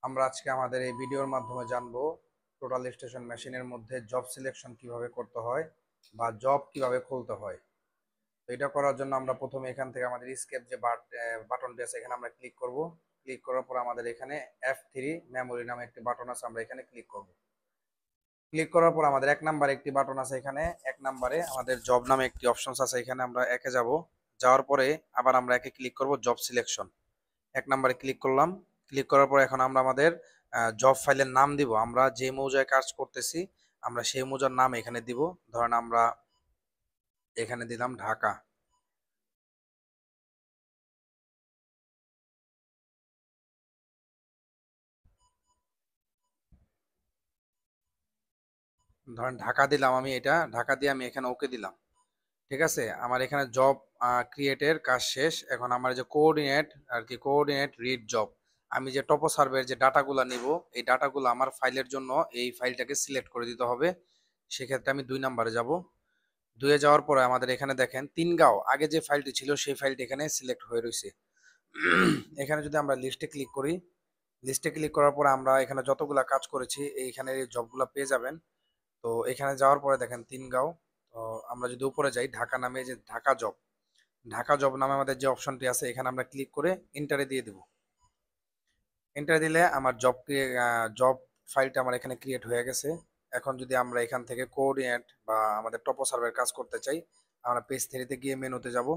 আমরা আজকে আমাদের এই ভিডিওর মাধ্যমে জানবো টোটাল স্টেশন মেশিনের মধ্যে জব সিলেকশন কিভাবে করতে হয় বা জব কিভাবে খুলতে হয়। তো এটা করার জন্য আমরা প্রথমে এখান থেকে আমাদের স্কেপ যে বাটনটি আছে এখানে আমরা ক্লিক করব। ক্লিক করার পর আমাদের এখানে F3 মেমোরি নামে একটি বাটন আছে, আমরা এখানে ক্লিক করব। ক্লিক করার পর আমাদের এক নাম্বারে একটি বাটন আছে, এখানে এক নাম্বারে আমাদের জব নামে একটি অপশনস আছে, এখানে আমরা একে যাব। যাওয়ার পরে আবার আমরা একে ক্লিক করব জব সিলেকশন। এক নাম্বারে ক্লিক করলাম। ক্লিক করার পর এখন আমরা আমাদের জব ফাইলের নাম দিব। আমরা যে মৌজায় কাজ করতেছি আমরা সেই মৌজার নাম এখানে দিব। ধরেন আমরা এখানে দিলাম ঢাকা। ধরেন ঢাকা দিলাম, আমি এটা ঢাকা দিয়ে আমি এখানে ওকে দিলাম। ঠিক আছে, আমার এখানে জব ক্রিয়েটের কাজ শেষ। এখন আমার যে কোঅর্ডিনেট আর কি, কোঅর্ডিনেট রিড জব, আমি যে টপো সার্ভের যে ডাটাগুলো নিব এই ডাটাগুলো আমার ফাইলের জন্য এই ফাইলটাকে সিলেক্ট করে দিতে হবে। সেক্ষেত্রে আমি 2 নাম্বারে যাব। 2-এ যাওয়ার পরে আমাদের এখানে দেখেন তিনগাঁও আগে যে ফাইলটি ছিল সেই ফাইলটি এখানে সিলেক্ট হয়ে রয়েছে। এখানে যদি আমরা লিস্টে ক্লিক করি, লিস্টে ক্লিক করার পরে আমরা এখানে যতগুলা কাজ করেছি এইখানে এই জবগুলো পেয়ে যাবেন। তো এখানে যাওয়ার পরে দেখেন তিনগাঁও। তো আমরা যদি উপরে যাই ঢাকা নামে, যে ঢাকা জব, ঢাকা জব নামে আমাদের যে অপশনটি আছে এখানে আমরা ক্লিক করে এন্টারে দিয়ে দেব। এন্টার দিলে আমার জব ফাইলটা আমার এখানে ক্রিয়েট হয়ে গেছে। এখন যদি আমরা এখান থেকে কোঅর্ডিনেট বা আমাদের টপো সার্ভের কাজ করতে চাই, আমরা পেজ 3-তে গিয়ে মেনুতে যাব।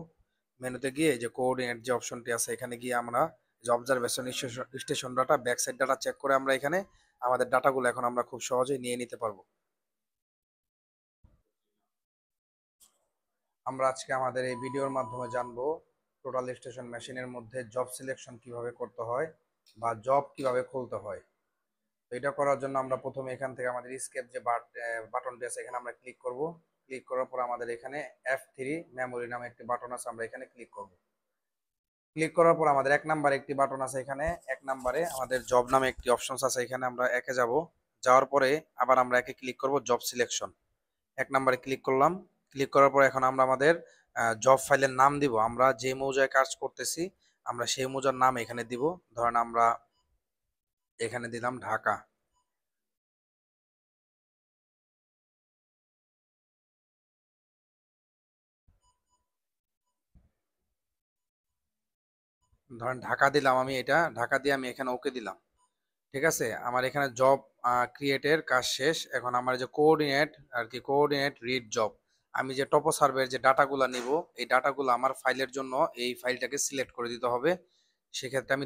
মেনুতে গিয়ে যে কোঅর্ডিনেট যে অপশনটি আছে এখানে গিয়ে আমরা যে observation station data back side data check করে আমরা এখানে আমাদের ডাটাগুলো এখন আমরা খুব সহজেই নিয়ে নিতে পারবো। আমরা আজকে আমাদের এই ভিডিওর মাধ্যমে জানবো টোটাল স্টেশন মেশিনের মধ্যে জব সিলেকশন কিভাবে করতে হয় বা জব কিভাবে খুলতে হয়। তো এটা করার জন্য আমরা প্রথমে এখান থেকে আমাদের স্কেপ যে বাটনটি আছে এখানে আমরা ক্লিক করব। ক্লিক করার পর আমাদের এখানে F3 মেমোরি নামে একটি বাটন আছে, আমরা এখানে ক্লিক করব। ক্লিক করার পর আমাদের এক নাম্বারে একটি বাটন আছে, এখানে এক নাম্বারে আমাদের জব নামে একটি অপশনস আছে, এখানে আমরা একে যাব। যাওয়ার পরে আবার আমরা একে ক্লিক করব জব সিলেকশন। এক নাম্বারে ক্লিক করলাম। ক্লিক করার পর এখন আমরা আমাদের জব ফাইলের নাম দিব। আমরা যে মৌজায় কাজ করতেছি আমরা সেই মৌজার নাম এখানে দিব। ধরেন আমরা এখানে দিলাম ঢাকা। ধরেন ঢাকা দিলাম, আমি এটা ঢাকা দিয়ে আমি এখানে ওকে দিলাম। ঠিক আছে, আমার এখানে জব ক্রিয়েটের কাজ শেষ। এখন আমার যে কোঅর্ডিনেট আর কি, কোঅর্ডিনেট রিড জব, আমি যে টপো সার্ভের যে ডাটাগুলো নিব এই ডাটাগুলো আমার ফাইলের জন্য এই ফাইলটাকে সিলেক্ট করে দিতে হবে। সেক্ষেত্রে আমি